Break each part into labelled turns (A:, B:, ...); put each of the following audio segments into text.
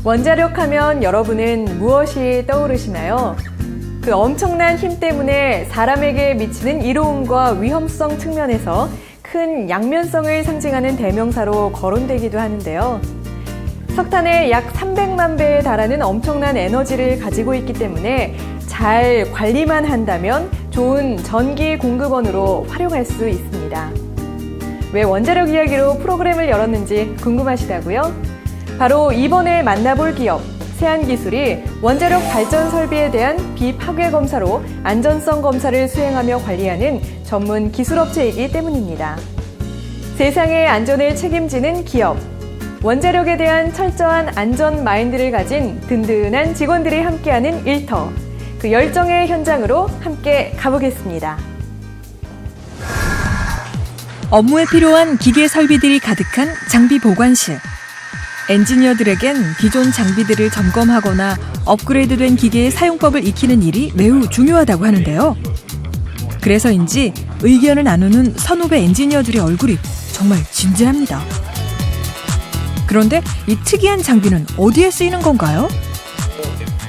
A: 원자력 하면 여러분은 무엇이 떠오르시나요? 그 엄청난 힘 때문에 사람에게 미치는 이로움과 위험성 측면에서 큰 양면성을 상징하는 대명사로 거론되기도 하는데요. 석탄의 약 300만 배에 달하는 엄청난 에너지를 가지고 있기 때문에 잘 관리만 한다면 좋은 전기 공급원으로 활용할 수 있습니다. 왜 원자력 이야기로 프로그램을 열었는지 궁금하시다고요? 바로 이번에 만나볼 기업 세안기술이 원자력 발전 설비에 대한 비파괴 검사로 안전성 검사를 수행하며 관리하는 전문 기술업체이기 때문입니다. 세상의 안전을 책임지는 기업, 원자력에 대한 철저한 안전 마인드를 가진 든든한 직원들이 함께하는 일터, 그 열정의 현장으로 함께 가보겠습니다.
B: 업무에 필요한 기계 설비들이 가득한 장비 보관실. 엔지니어들에겐 기존 장비들을 점검하거나 업그레이드된 기계의 사용법을 익히는 일이 매우 중요하다고 하는데요. 그래서인지 의견을 나누는 선후배 엔지니어들의 얼굴이 정말 진지합니다. 그런데 이 특이한 장비는 어디에 쓰이는 건가요?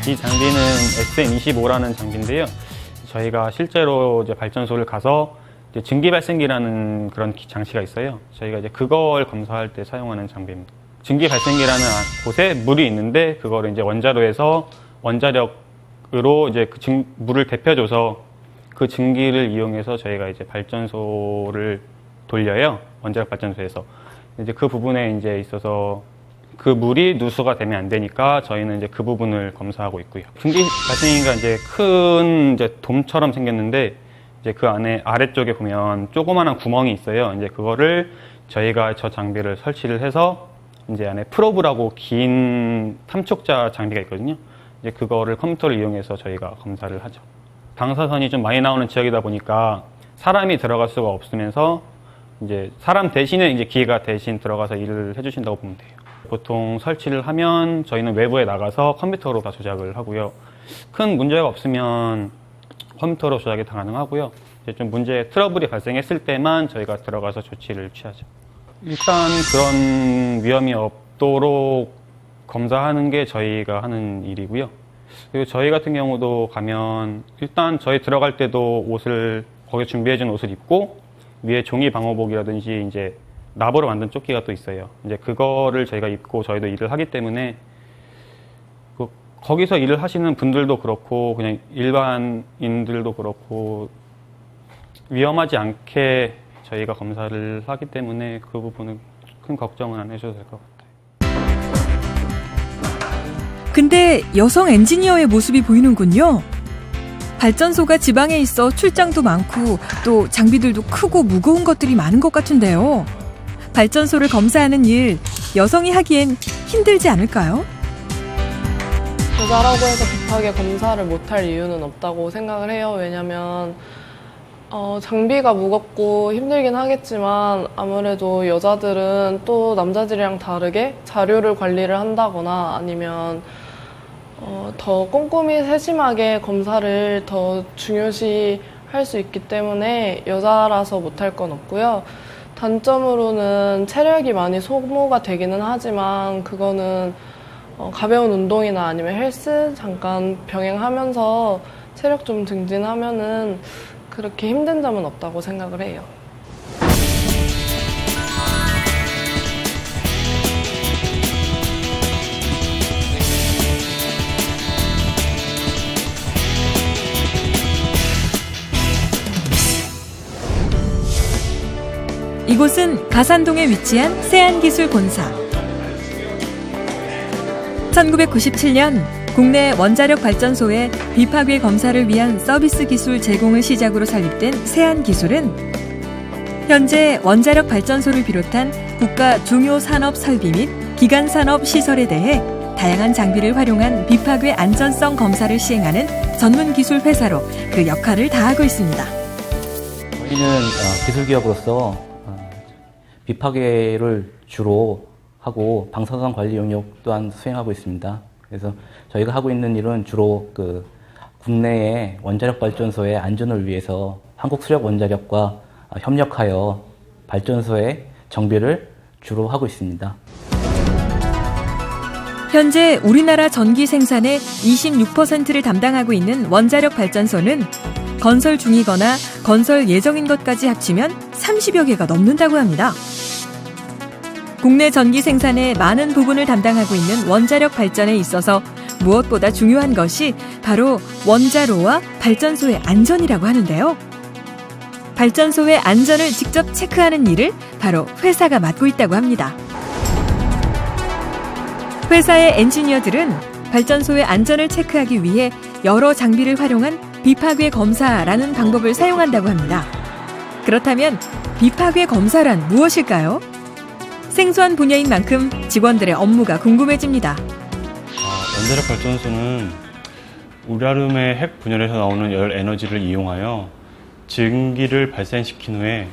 C: 이 장비는 SM25라는 장비인데요. 저희가 실제로 이제 발전소를 가서 이제 증기 발생기라는 그런 장치가 있어요. 저희가 이제 그걸 검사할 때 사용하는 장비입니다. 증기 발생기라는 곳에 물이 있는데 그거를 이제 원자로에서 원자력으로 이제 그 물을 데펴줘서 그 증기를 이용해서 저희가 이제 발전소를 돌려요. 원자력 발전소에서. 이제 그 부분에 이제 있어서 그 물이 누수가 되면 안 되니까 저희는 이제 그 부분을 검사하고 있고요. 증기 발생기가 이제 큰 이제 돔처럼 생겼는데 이제 그 안에 아래쪽에 보면 조그마한 구멍이 있어요. 이제 그거를 저희가 저 장비를 설치를 해서 이제 안에 프로브라고 긴 탐촉자 장비가 있거든요. 이제 그거를 컴퓨터를 이용해서 저희가 검사를 하죠. 방사선이 좀 많이 나오는 지역이다 보니까 사람이 들어갈 수가 없으면서 이제 사람 대신에 이제 기계가 대신 들어가서 일을 해주신다고 보면 돼요. 보통 설치를 하면 저희는 외부에 나가서 컴퓨터로 다 조작을 하고요. 큰 문제가 없으면 컴퓨터로 조작이 다 가능하고요. 이제 좀 트러블이 발생했을 때만 저희가 들어가서 조치를 취하죠. 일단 그런 위험이 없도록 검사하는 게 저희가 하는 일이고요. 그리고 저희 같은 경우도 가면 일단 저희 들어갈 때도 거기 준비해준 옷을 입고 위에 종이 방호복이라든지 이제 납으로 만든 조끼가 또 있어요. 이제 그거를 저희가 입고 저희도 일을 하기 때문에 거기서 일을 하시는 분들도 그렇고 그냥 일반인들도 그렇고 위험하지 않게 저희가 검사를 하기 때문에 그 부분은 큰 걱정은 안 해주셔도 될 것 같아요.
B: 근데 여성 엔지니어의 모습이 보이는군요. 발전소가 지방에 있어 출장도 많고 또 장비들도 크고 무거운 것들이 많은 것 같은데요. 발전소를 검사하는 일, 여성이 하기엔 힘들지 않을까요?
D: 여자라고 해서 급하게 검사를 못할 이유는 없다고 생각을 해요. 왜냐면 장비가 무겁고 힘들긴 하겠지만 아무래도 여자들은 또 남자들이랑 다르게 자료를 관리를 한다거나 아니면 더 꼼꼼히 세심하게 검사를 더 중요시 할 수 있기 때문에 여자라서 못할 건 없고요. 단점으로는 체력이 많이 소모가 되기는 하지만 그거는 가벼운 운동이나 아니면 헬스 잠깐 병행하면서 체력 좀 증진하면은 그렇게 힘든 점은 없다고 생각을 해요.
B: 이곳은 가산동에 위치한 세안기술본사. 1997년 국내 원자력 발전소의 비파괴 검사를 위한 서비스 기술 제공을 시작으로 설립된 세안기술은 현재 원자력 발전소를 비롯한 국가 중요 산업 설비 및 기간 산업 시설에 대해 다양한 장비를 활용한 비파괴 안전성 검사를 시행하는 전문 기술 회사로 그 역할을 다하고 있습니다.
E: 저희는 기술기업으로서 비파괴를 주로 하고 방사선 관리 영역 또한 수행하고 있습니다. 그래서 저희가 하고 있는 일은 주로 국내의 원자력 발전소의 안전을 위해서 한국수력원자력과 협력하여 발전소의 정비를 주로 하고 있습니다.
B: 현재 우리나라 전기 생산의 26%를 담당하고 있는 원자력 발전소는 건설 중이거나 건설 예정인 것까지 합치면 30여 개가 넘는다고 합니다. 국내 전기 생산의 많은 부분을 담당하고 있는 원자력 발전에 있어서 무엇보다 중요한 것이 바로 원자로와 발전소의 안전이라고 하는데요. 발전소의 안전을 직접 체크하는 일을 바로 회사가 맡고 있다고 합니다. 회사의 엔지니어들은 발전소의 안전을 체크하기 위해 여러 장비를 활용한 비파괴 검사라는 방법을 사용한다고 합니다. 그렇다면 비파괴 검사란 무엇일까요? 생소한 분야인 만큼 직원들의 업무가 궁금해집니다.
F: 원자력 발전소는 우라름의 핵 분열에서 나오는 열 에너지를 이용하여 증기를 발생시킨 후에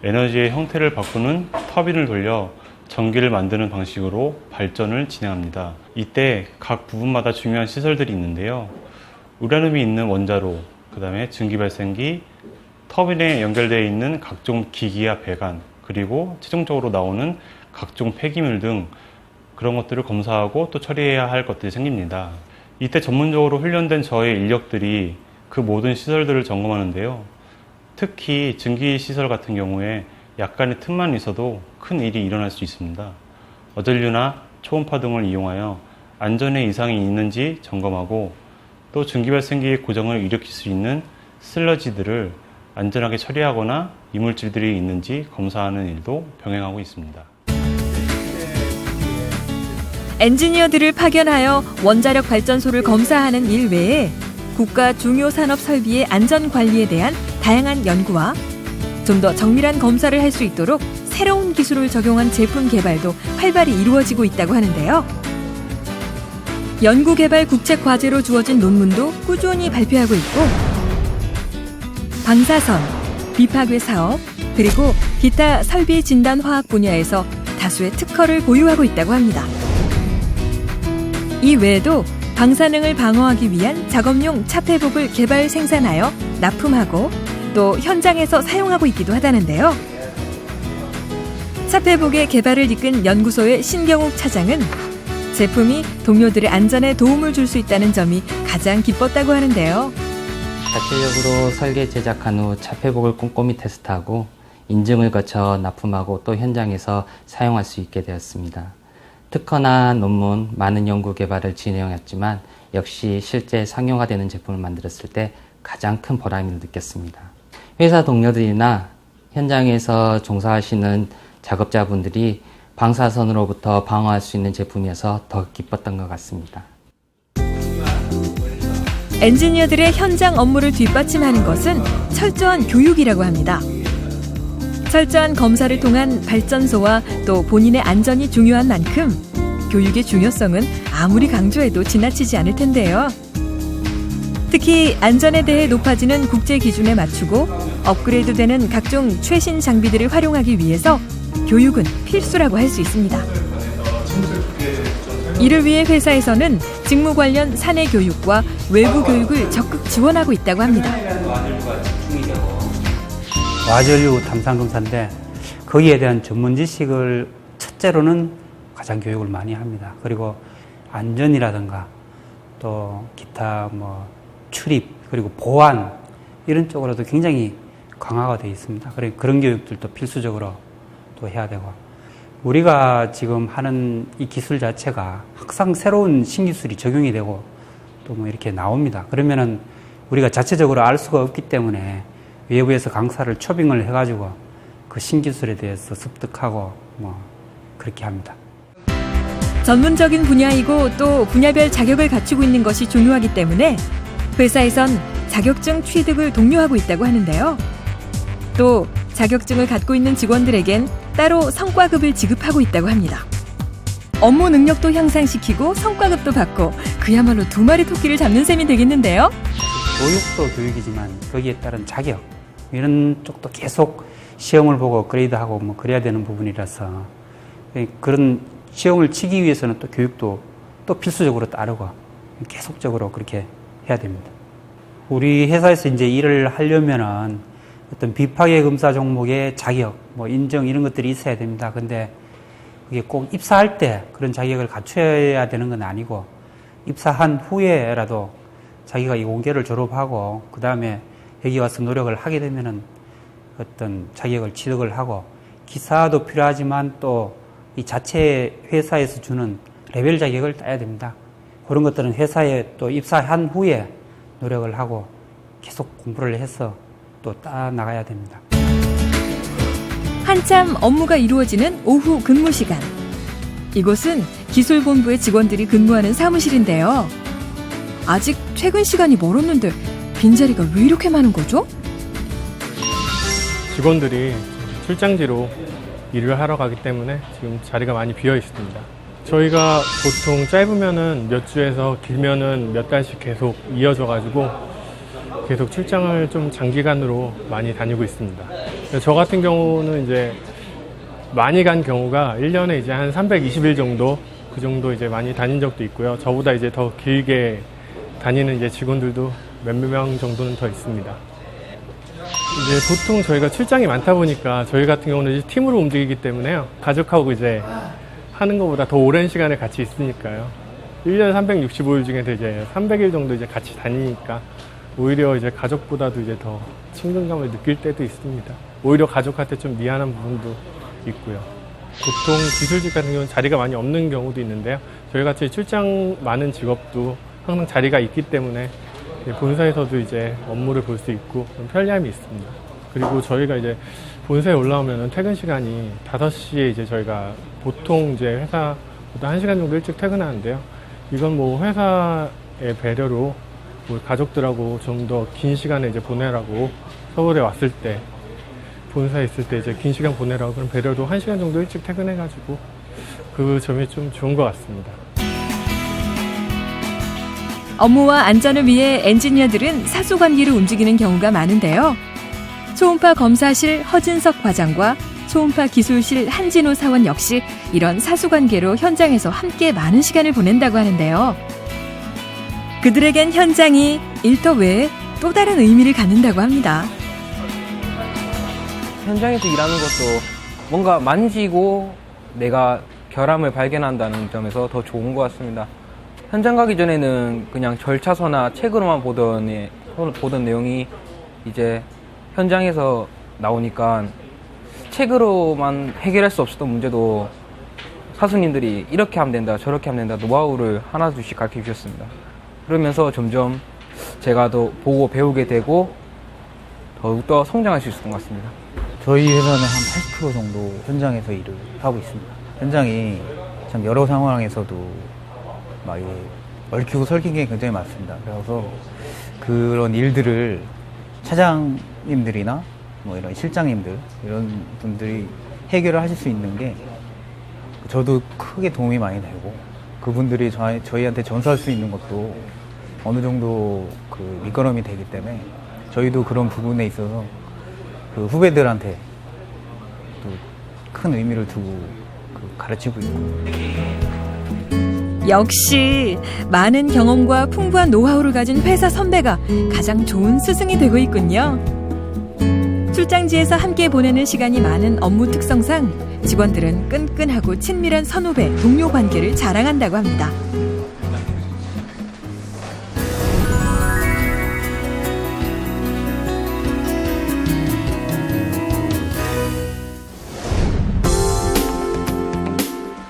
F: 에너지의 형태를 바꾸는 터빈을 돌려 전기를 만드는 방식으로 발전을 진행합니다. 이때 각 부분마다 중요한 시설들이 있는데요. 우라름이 있는 원자로, 그 다음에 증기 발생기, 터빈에 연결되어 있는 각종 기기와 배관, 그리고 최종적으로 나오는 각종 폐기물 등 그런 것들을 검사하고 또 처리해야 할 것들이 생깁니다. 이때 전문적으로 훈련된 저의 인력들이 그 모든 시설들을 점검하는데요. 특히 증기시설 같은 경우에 약간의 틈만 있어도 큰 일이 일어날 수 있습니다. 어전류나 초음파 등을 이용하여 안전에 이상이 있는지 점검하고 또 증기발생기의 고정을 일으킬 수 있는 슬러지들을 안전하게 처리하거나 이물질들이 있는지 검사하는 일도 병행하고 있습니다.
B: 엔지니어들을 파견하여 원자력 발전소를 검사하는 일 외에 국가 중요 산업 설비의 안전 관리에 대한 다양한 연구와 좀 더 정밀한 검사를 할 수 있도록 새로운 기술을 적용한 제품 개발도 활발히 이루어지고 있다고 하는데요. 연구개발 국책 과제로 주어진 논문도 꾸준히 발표하고 있고 방사선, 비파괴 사업, 그리고 기타 설비 진단 화학 분야에서 다수의 특허를 보유하고 있다고 합니다. 이 외에도 방사능을 방어하기 위한 작업용 차폐복을 개발 생산하여 납품하고 또 현장에서 사용하고 있기도 하다는데요. 차폐복의 개발을 이끈 연구소의 신경욱 차장은 제품이 동료들의 안전에 도움을 줄 수 있다는 점이 가장 기뻤다고 하는데요.
G: 자체적으로 설계 제작한 후 차폐복을 꼼꼼히 테스트하고 인증을 거쳐 납품하고 또 현장에서 사용할 수 있게 되었습니다. 특허나 논문, 많은 연구 개발을 진행했지만 역시 실제 상용화되는 제품을 만들었을 때 가장 큰 보람을 느꼈습니다. 회사 동료들이나 현장에서 종사하시는 작업자분들이 방사선으로부터 방어할 수 있는 제품이어서 더 기뻤던 것 같습니다.
B: 엔지니어들의 현장 업무를 뒷받침하는 것은 철저한 교육이라고 합니다. 철저한 검사를 통한 발전소와 또 본인의 안전이 중요한 만큼 교육의 중요성은 아무리 강조해도 지나치지 않을 텐데요. 특히 안전에 대해 높아지는 국제 기준에 맞추고 업그레이드되는 각종 최신 장비들을 활용하기 위해서 교육은 필수라고 할 수 있습니다. 이를 위해 회사에서는 직무 관련 사내 교육과 외부 교육을 적극 지원하고 있다고 합니다.
H: 와전류 탐산 검사인데 거기에 대한 전문 지식을 첫째로는 가장 교육을 많이 합니다. 그리고 안전이라든가 또 기타 출입 그리고 보안 이런 쪽으로도 굉장히 강화가 되어 있습니다. 그런 교육들도 필수적으로 또 해야 되고 우리가 지금 하는 이 기술 자체가 항상 새로운 신기술이 적용이 되고 또 이렇게 나옵니다. 그러면은 우리가 자체적으로 알 수가 없기 때문에 외부에서 강사를 초빙을 해가지고 그 신기술에 대해서 습득하고 그렇게 합니다.
B: 전문적인 분야이고 또 분야별 자격을 갖추고 있는 것이 중요하기 때문에 회사에선 자격증 취득을 독려하고 있다고 하는데요. 또 자격증을 갖고 있는 직원들에겐 따로 성과급을 지급하고 있다고 합니다. 업무 능력도 향상시키고 성과급도 받고 그야말로 두 마리 토끼를 잡는 셈이 되겠는데요.
H: 교육도 교육이지만 거기에 따른 자격 이런 쪽도 계속 시험을 보고 그레이드하고 그래야 되는 부분이라서 그런 시험을 치기 위해서는 또 교육도 또 필수적으로 따르고 계속적으로 그렇게 해야 됩니다. 우리 회사에서 이제 일을 하려면은 어떤 비파괴 검사 종목의 자격, 인정 이런 것들이 있어야 됩니다. 근데 그게 꼭 입사할 때 그런 자격을 갖춰야 되는 건 아니고 입사한 후에라도 자기가 이 5개를 졸업하고 그 다음에 여기 와서 노력을 하게 되면은 어떤 자격을 취득을 하고 기사도 필요하지만 또 이 자체 회사에서 주는 레벨 자격을 따야 됩니다. 그런 것들은 회사에 또 입사한 후에 노력을 하고 계속 공부를 해서 또 따 나가야 됩니다.
B: 한참 업무가 이루어지는 오후 근무 시간. 이곳은 기술본부의 직원들이 근무하는 사무실인데요. 아직 퇴근 시간이 멀었는데 빈자리가 왜 이렇게 많은 거죠?
I: 직원들이 출장지로 일을 하러 가기 때문에 지금 자리가 많이 비어 있습니다. 저희가 보통 짧으면은 몇 주에서 길면은 몇 달씩 계속 이어져 가지고 계속 출장을 좀 장기간으로 많이 다니고 있습니다. 저 같은 경우는 이제 많이 간 경우가 1년에 이제 한 320일 정도 그 정도 이제 많이 다닌 적도 있고요. 저보다 이제 더 길게 다니는 이제 직원들도 몇몇 명 정도는 더 있습니다. 이제 보통 저희가 출장이 많다 보니까 저희 같은 경우는 이제 팀으로 움직이기 때문에요. 가족하고 이제 하는 것보다 더 오랜 시간을 같이 있으니까요. 1년에 365일 중에서 이제 300일 정도 이제 같이 다니니까 오히려 이제 가족보다도 이제 더 친근감을 느낄 때도 있습니다. 오히려 가족한테 좀 미안한 부분도 있고요. 보통 기술직 같은 경우는 자리가 많이 없는 경우도 있는데요. 저희 같이 출장 많은 직업도 항상 자리가 있기 때문에 본사에서도 이제 업무를 볼 수 있고 좀 편리함이 있습니다. 그리고 저희가 이제 본사에 올라오면 퇴근 시간이 5시에 이제 저희가 보통 이제 회사보다 1시간 정도 일찍 퇴근하는데요. 이건 뭐 회사의 배려로 뭐 가족들하고 좀 더 긴 시간을 이제 보내라고 서울에 왔을 때 본사에 있을 때 이제 긴 시간 보내라고 그런 배려로 1시간 정도 일찍 퇴근해가지고 그 점이 좀 좋은 것 같습니다.
B: 업무와 안전을 위해 엔지니어들은 사수관계로 움직이는 경우가 많은데요. 초음파 검사실 허진석 과장과 초음파 기술실 한진호 사원 역시 이런 사수관계로 현장에서 함께 많은 시간을 보낸다고 하는데요. 그들에겐 현장이 일터 외에 또 다른 의미를 갖는다고 합니다.
J: 현장에서 일하는 것도 뭔가 만지고 내가 결함을 발견한다는 점에서 더 좋은 것 같습니다. 현장 가기 전에는 그냥 절차서나 책으로만 보던 내용이 이제 현장에서 나오니까 책으로만 해결할 수 없었던 문제도 사수님들이 이렇게 하면 된다, 저렇게 하면 된다 노하우를 하나둘씩 가르쳐 주셨습니다. 그러면서 점점 제가 더 보고 배우게 되고 더욱더 성장할 수 있었던 것 같습니다.
K: 저희 회사는 한 80% 정도 현장에서 일을 하고 있습니다. 현장이 참 여러 상황에서도 막 얽히고 설킨 게 굉장히 많습니다. 그래서 그런 일들을 차장님들이나 뭐 이런 실장님들 이런 분들이 해결을 하실 수 있는 게 저도 크게 도움이 많이 되고 그분들이 저희한테 전수할 수 있는 것도 어느 정도 그 밑거름이 되기 때문에 저희도 그런 부분에 있어서 그 후배들한테 또 큰 의미를 두고 가르치고 있고.
B: 역시 많은 경험과 풍부한 노하우를 가진 회사 선배가 가장 좋은 스승이 되고 있군요. 출장지에서 함께 보내는 시간이 많은 업무 특성상 직원들은 끈끈하고 친밀한 선후배, 동료 관계를 자랑한다고 합니다.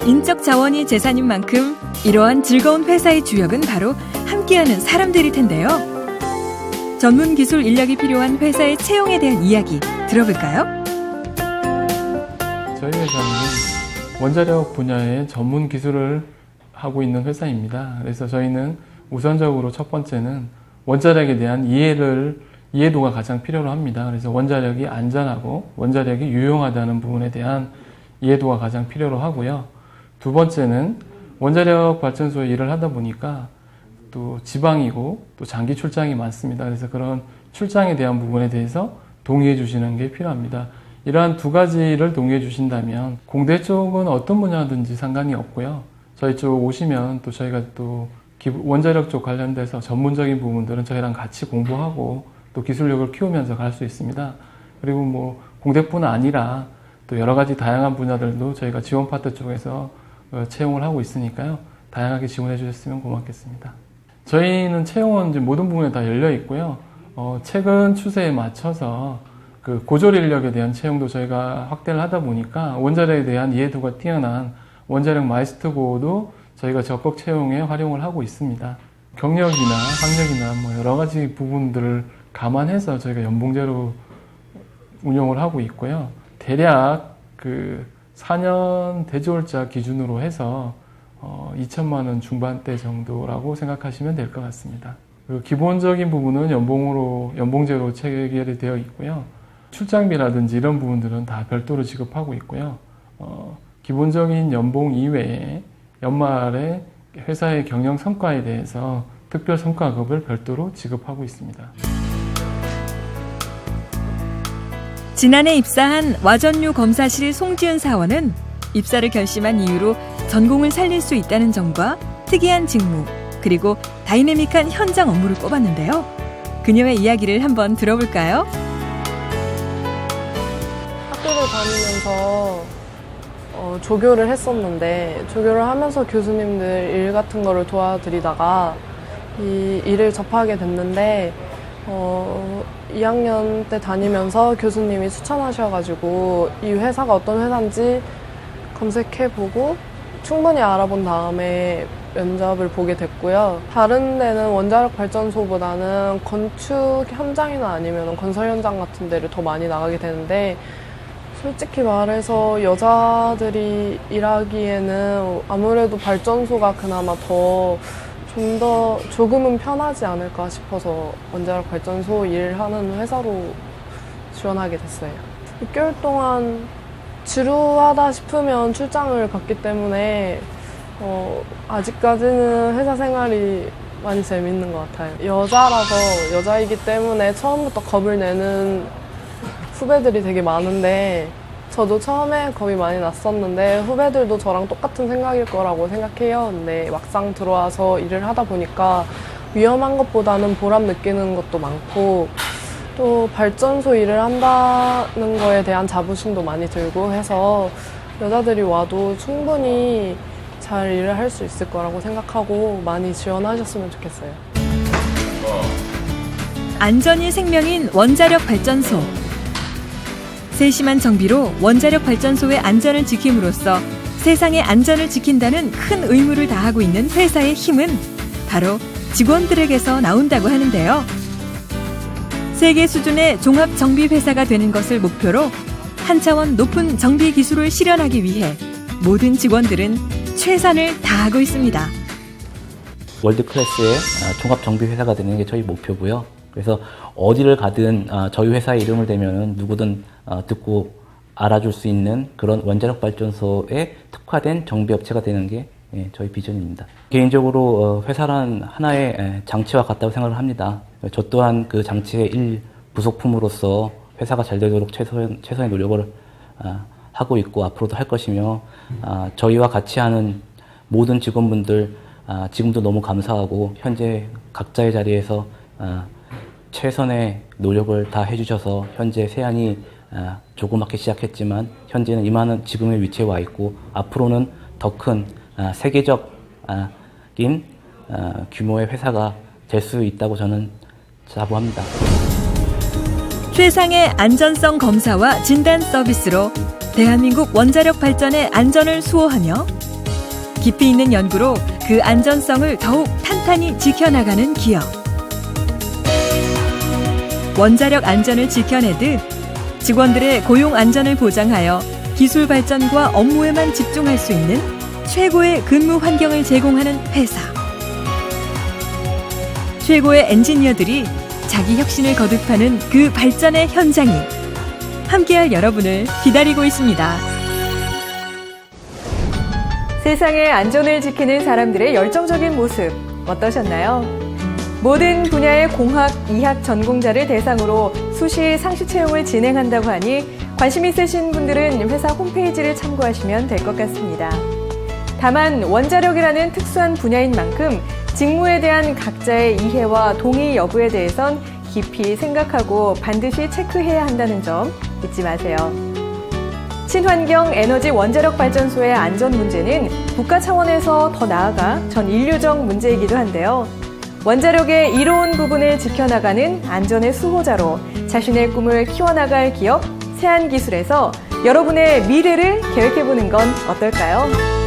B: 인적 자원이 재산인 만큼 이러한 즐거운 회사의 주역은 바로 함께하는 사람들일 텐데요. 전문 기술 인력이 필요한 회사의 채용에 대한 이야기 들어볼까요?
L: 저희 회사는 원자력 분야의 전문 기술을 하고 있는 회사입니다. 그래서 저희는 우선적으로 첫 번째는 원자력에 대한 이해도가 가장 필요로 합니다. 그래서 원자력이 안전하고 원자력이 유용하다는 부분에 대한 이해도가 가장 필요로 하고요. 두 번째는 원자력 발전소에 일을 하다 보니까 또 지방이고 또 장기 출장이 많습니다. 그래서 그런 출장에 대한 부분에 대해서 동의해 주시는 게 필요합니다. 이러한 두 가지를 동의해 주신다면 공대 쪽은 어떤 분야든지 상관이 없고요. 저희 쪽 오시면 또 저희가 또 원자력 쪽 관련돼서 전문적인 부분들은 저희랑 같이 공부하고 또 기술력을 키우면서 갈 수 있습니다. 그리고 뭐 공대뿐 아니라 또 여러 가지 다양한 분야들도 저희가 지원 파트 쪽에서 채용을 하고 있으니까요. 다양하게 지원해 주셨으면 고맙겠습니다. 저희는 채용은 이제 모든 부분에 다 열려 있고요. 최근 추세에 맞춰서 그 고졸 인력에 대한 채용도 저희가 확대를 하다 보니까 원자력에 대한 이해도가 뛰어난 원자력 마이스터고도 저희가 적극 채용에 활용을 하고 있습니다. 경력이나 학력이나 뭐 여러 가지 부분들을 감안해서 저희가 연봉제로 운영을 하고 있고요. 대략 그 4년 대졸자 기준으로 해서 2천만 원 중반대 정도라고 생각하시면 될 것 같습니다. 그 기본적인 부분은 연봉제로 체결이 되어 있고요. 출장비라든지 이런 부분들은 다 별도로 지급하고 있고요. 기본적인 연봉 이외에 연말에 회사의 경영 성과에 대해서 특별 성과급을 별도로 지급하고 있습니다.
B: 지난해 입사한 와전류 검사실 송지은 사원은 입사를 결심한 이유로 전공을 살릴 수 있다는 점과 특이한 직무, 그리고 다이내믹한 현장 업무를 꼽았는데요. 그녀의 이야기를 한번 들어볼까요?
D: 학교를 다니면서 조교를 했었는데 조교를 하면서 교수님들 일 같은 거를 도와드리다가 이 일을 접하게 됐는데 2학년 때 다니면서 교수님이 추천하셔가지고 이 회사가 어떤 회사인지 검색해보고 충분히 알아본 다음에 면접을 보게 됐고요. 다른 데는 원자력 발전소보다는 건축 현장이나 아니면 건설 현장 같은 데를 더 많이 나가게 되는데 솔직히 말해서 여자들이 일하기에는 아무래도 발전소가 그나마 조금은 편하지 않을까 싶어서 원자력 발전소 일을 하는 회사로 지원하게 됐어요. 6개월 동안 지루하다 싶으면 출장을 갔기 때문에 아직까지는 회사 생활이 많이 재밌는 것 같아요. 여자이기 때문에 처음부터 겁을 내는 후배들이 되게 많은데 저도 처음에 겁이 많이 났었는데 후배들도 저랑 똑같은 생각일 거라고 생각해요. 근데 막상 들어와서 일을 하다 보니까 위험한 것보다는 보람 느끼는 것도 많고 또 발전소 일을 한다는 거에 대한 자부심도 많이 들고 해서 여자들이 와도 충분히 잘 일을 할 수 있을 거라고 생각하고 많이 지원하셨으면 좋겠어요.
B: 안전이 생명인 원자력 발전소. 세심한 정비로 원자력 발전소의 안전을 지킴으로써 세상의 안전을 지킨다는 큰 의무를 다하고 있는 회사의 힘은 바로 직원들에게서 나온다고 하는데요. 세계 수준의 종합 정비 회사가 되는 것을 목표로 한 차원 높은 정비 기술을 실현하기 위해 모든 직원들은 최선을 다하고 있습니다.
E: 월드 클래스의 종합 정비 회사가 되는 게 저희 목표고요. 그래서 어디를 가든 저희 회사의 이름을 대면은 누구든 듣고 알아줄 수 있는 그런 원자력 발전소에 특화된 정비업체가 되는 게 저희 비전입니다. 개인적으로 회사란 하나의 장치와 같다고 생각을 합니다. 저 또한 그 장치의 부속품으로서 회사가 잘 되도록 최선의 노력을 하고 있고 앞으로도 할 것이며 저희와 같이 하는 모든 직원분들 지금도 너무 감사하고 현재 각자의 자리에서 최선의 노력을 다 해주셔서 현재 세안이 조그맣게 시작했지만 현재는 이만한 지금의 위치에 와 있고 앞으로는 더 큰 세계적인 규모의 회사가 될 수 있다고 저는 자부합니다.
B: 최상의 안전성 검사와 진단 서비스로 대한민국 원자력 발전의 안전을 수호하며 깊이 있는 연구로 그 안전성을 더욱 탄탄히 지켜나가는 기업. 원자력 안전을 지켜내듯 직원들의 고용 안전을 보장하여 기술 발전과 업무에만 집중할 수 있는 최고의 근무 환경을 제공하는 회사. 최고의 엔지니어들이 자기 혁신을 거듭하는 그 발전의 현장이 함께할 여러분을 기다리고 있습니다.
A: 세상의 안전을 지키는 사람들의 열정적인 모습 어떠셨나요? 모든 분야의 공학, 이학 전공자를 대상으로 수시 상시 채용을 진행한다고 하니 관심 있으신 분들은 회사 홈페이지를 참고하시면 될 것 같습니다. 다만 원자력이라는 특수한 분야인 만큼 직무에 대한 각자의 이해와 동의 여부에 대해선 깊이 생각하고 반드시 체크해야 한다는 점 잊지 마세요. 친환경 에너지 원자력 발전소의 안전 문제는 국가 차원에서 더 나아가 전 인류적 문제이기도 한데요. 원자력의 이로운 부분을 지켜나가는 안전의 수호자로 자신의 꿈을 키워나갈 기업 세안기술에서 여러분의 미래를 계획해보는 건 어떨까요?